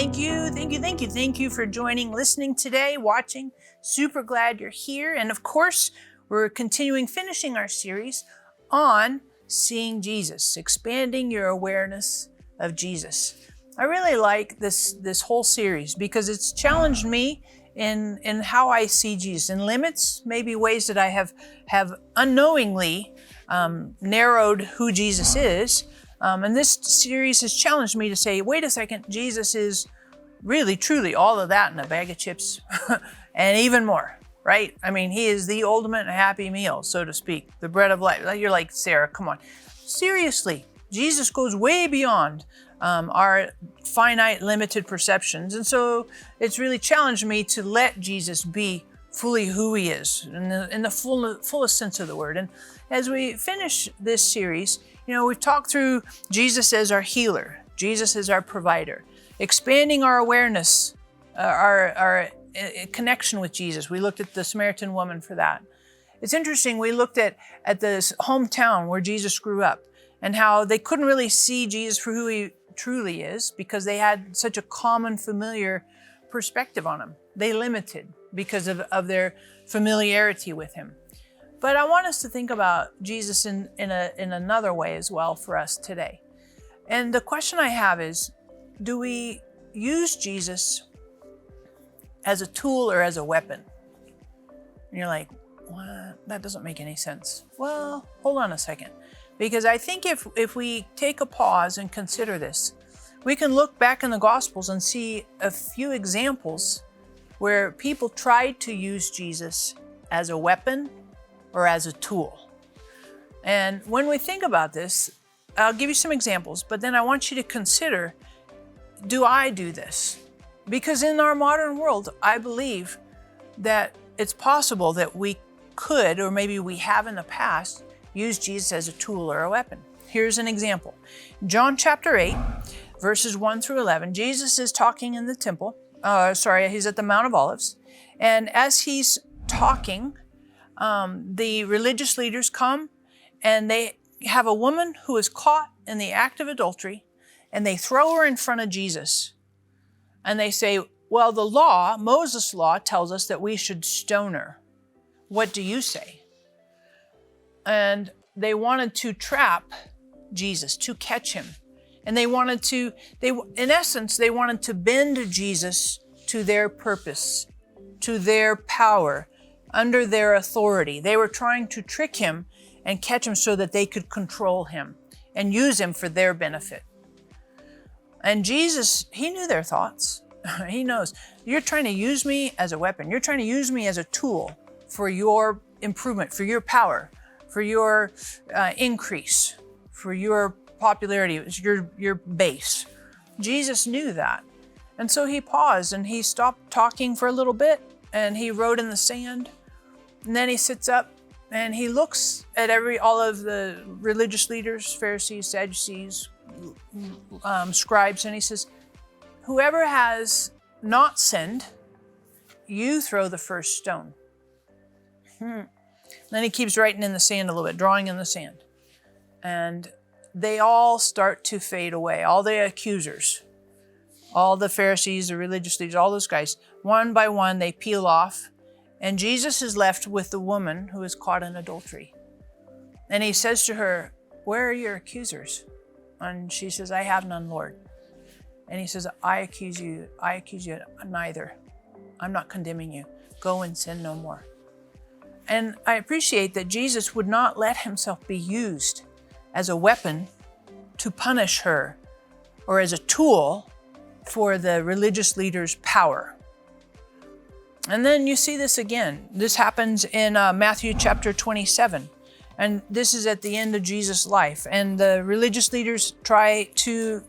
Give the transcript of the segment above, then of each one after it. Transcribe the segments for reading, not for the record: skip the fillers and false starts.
Thank you for joining, listening today, watching. Super glad you're here. And of course, we're finishing our series on seeing Jesus, expanding your awareness of Jesus. I really like this whole series because it's challenged me in how I see Jesus, in limits, maybe ways that I have unknowingly narrowed who Jesus is. And this series has challenged me to say, wait a second, Jesus is really, truly all of that in a bag of chips and even more, right? I mean, he is the ultimate happy meal, so to speak, the bread of life. You're like, Sarah, come on. Seriously, Jesus goes way beyond our finite, limited perceptions. And so it's really challenged me to let Jesus be fully who he is in the fullest sense of the word. And as we finish this series, we've talked through Jesus as our healer, Jesus as our provider, expanding our awareness, our connection with Jesus. We looked at the Samaritan woman for that. It's interesting, we looked at this hometown where Jesus grew up and how they couldn't really see Jesus for who he truly is because they had such a common, familiar perspective on him. They limited because of their familiarity with him. But I want us to think about Jesus in another way as well for us today. And the question I have is, do we use Jesus as a tool or as a weapon? And you're like, what? That doesn't make any sense. Well, hold on a second. Because I think if we take a pause and consider this, we can look back in the Gospels and see a few examples where people tried to use Jesus as a weapon or as a tool. And when we think about this, I'll give you some examples, but then I want you to consider, do I do this? Because in our modern world, I believe that it's possible that we could, or maybe we have in the past, use Jesus as a tool or a weapon. Here's an example. John chapter 8, verses 1 through 11, Jesus is talking in the temple. He's at the Mount of Olives. And as he's talking, the religious leaders come and they have a woman who is caught in the act of adultery and they throw her in front of Jesus. And they say, well, the law, Moses' law, tells us that we should stone her. What do you say? And they wanted to trap Jesus, to catch him. And they wanted to bend Jesus to their purpose, to their power, under their authority. They were trying to trick him and catch him so that they could control him and use him for their benefit. And Jesus, he knew their thoughts. He knows, you're trying to use me as a weapon. You're trying to use me as a tool for your improvement, for your power, for your increase, for your popularity, your base. Jesus knew that. And so he paused and he stopped talking for a little bit and he wrote in the sand. And then he sits up and he looks at all of the religious leaders, Pharisees, Sadducees, scribes, and he says, whoever has not sinned, you throw the first stone. Then he keeps writing in the sand a little bit, drawing in the sand. And they all start to fade away, all the accusers, all the Pharisees, the religious leaders, all those guys, one by one, they peel off. And Jesus is left with the woman who is caught in adultery. And he says to her, where are your accusers? And she says, I have none, Lord. And he says, I accuse you neither. I'm not condemning you. Go and sin no more. And I appreciate that Jesus would not let himself be used as a weapon to punish her or as a tool for the religious leaders' power. And then you see this again. This happens in Matthew chapter 27. And this is at the end of Jesus' life. And the religious leaders try to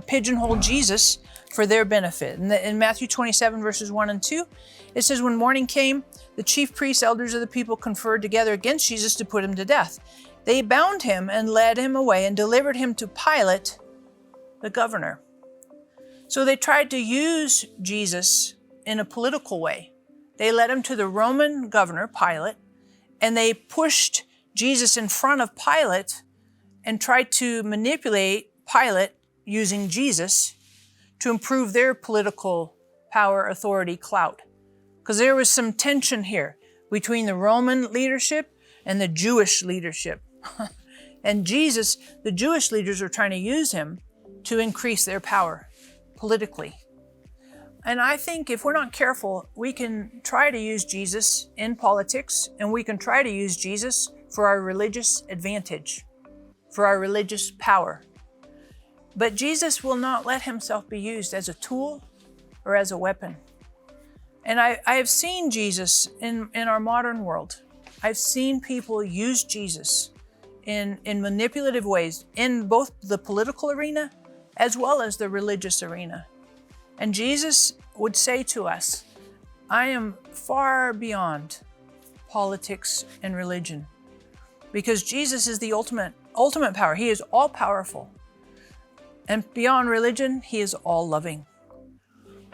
pigeonhole Jesus for their benefit. And in Matthew 27, verses 1 and 2, it says, when morning came, the chief priests, elders of the people conferred together against Jesus to put him to death. They bound him and led him away and delivered him to Pilate, the governor. So they tried to use Jesus in a political way. They led him to the Roman governor, Pilate, and they pushed Jesus in front of Pilate and tried to manipulate Pilate using Jesus to improve their political power, authority, clout. Because there was some tension here between the Roman leadership and the Jewish leadership. And Jesus, the Jewish leaders were trying to use him to increase their power politically. And I think if we're not careful, we can try to use Jesus in politics, and we can try to use Jesus for our religious advantage, for our religious power. But Jesus will not let himself be used as a tool or as a weapon. And I have seen Jesus in our modern world. I've seen people use Jesus in manipulative ways in both the political arena as well as the religious arena. And Jesus would say to us, I am far beyond politics and religion, because Jesus is the ultimate power. He is all powerful. And beyond religion, he is all loving.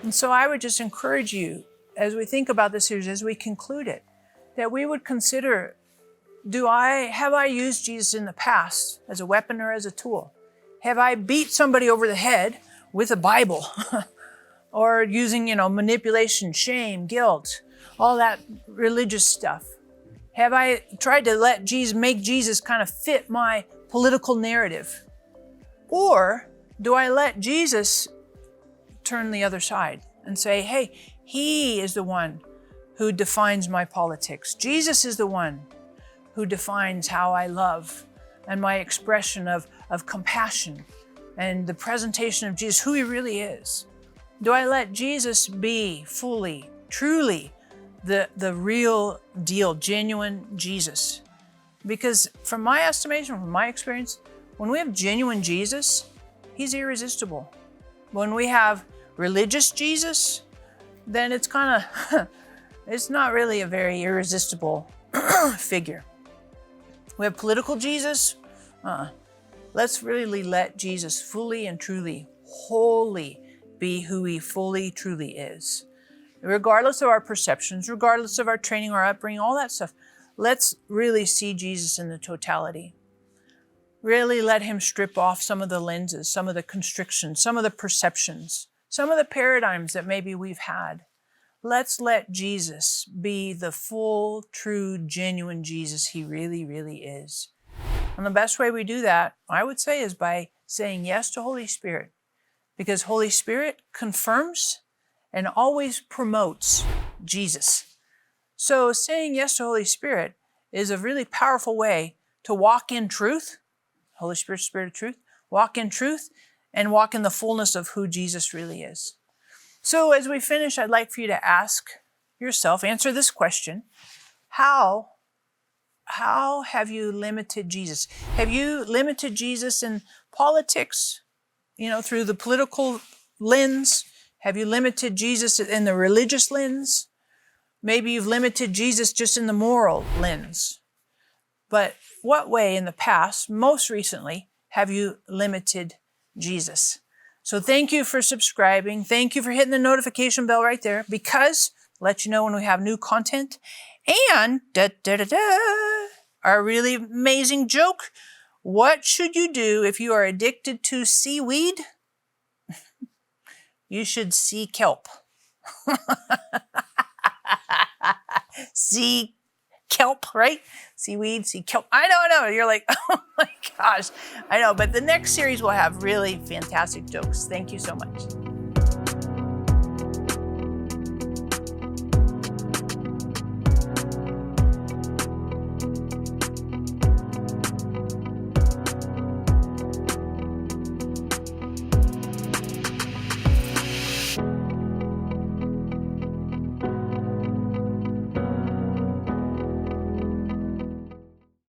And so I would just encourage you, as we think about this series, as we conclude it, that we would consider, have I used Jesus in the past as a weapon or as a tool? Have I beat somebody over the head with a Bible or using, manipulation, shame, guilt, all that religious stuff? Have I tried to make Jesus kind of fit my political narrative? Or do I let Jesus turn the other side and say, hey, he is the one who defines my politics. Jesus is the one who defines how I love and my expression of compassion and the presentation of Jesus, who he really is. Do I let Jesus be fully, truly the real deal, genuine Jesus? Because from my estimation, from my experience, when we have genuine Jesus, he's irresistible. When we have religious Jesus, then it's kind of, it's not really a very irresistible figure. We have political Jesus. Let's really let Jesus fully and truly, wholly be who he fully, truly is. Regardless of our perceptions, regardless of our training, our upbringing, all that stuff, let's really see Jesus in the totality. Really let him strip off some of the lenses, some of the constrictions, some of the perceptions, some of the paradigms that maybe we've had. Let's let Jesus be the full, true, genuine Jesus he really, really is. And the best way we do that, I would say, is by saying yes to Holy Spirit. Because Holy Spirit confirms and always promotes Jesus. So saying yes to Holy Spirit is a really powerful way to walk in truth, Holy Spirit, Spirit of truth, walk in truth and walk in the fullness of who Jesus really is. So as we finish, I'd like for you to ask yourself, answer this question: How have you limited Jesus? Have you limited Jesus in politics, through the political lens? Have you limited Jesus in the religious lens? Maybe you've limited Jesus just in the moral lens. But what way in the past, most recently, have you limited Jesus? So thank you for subscribing. Thank you for hitting the notification bell right there, because let you know when we have new content. And our really amazing joke: what should you do if you are addicted to seaweed? You should see kelp. See kelp, right? Seaweed, see kelp. I know. You're like, oh my gosh. I know, but the next series will have really fantastic jokes. Thank you so much.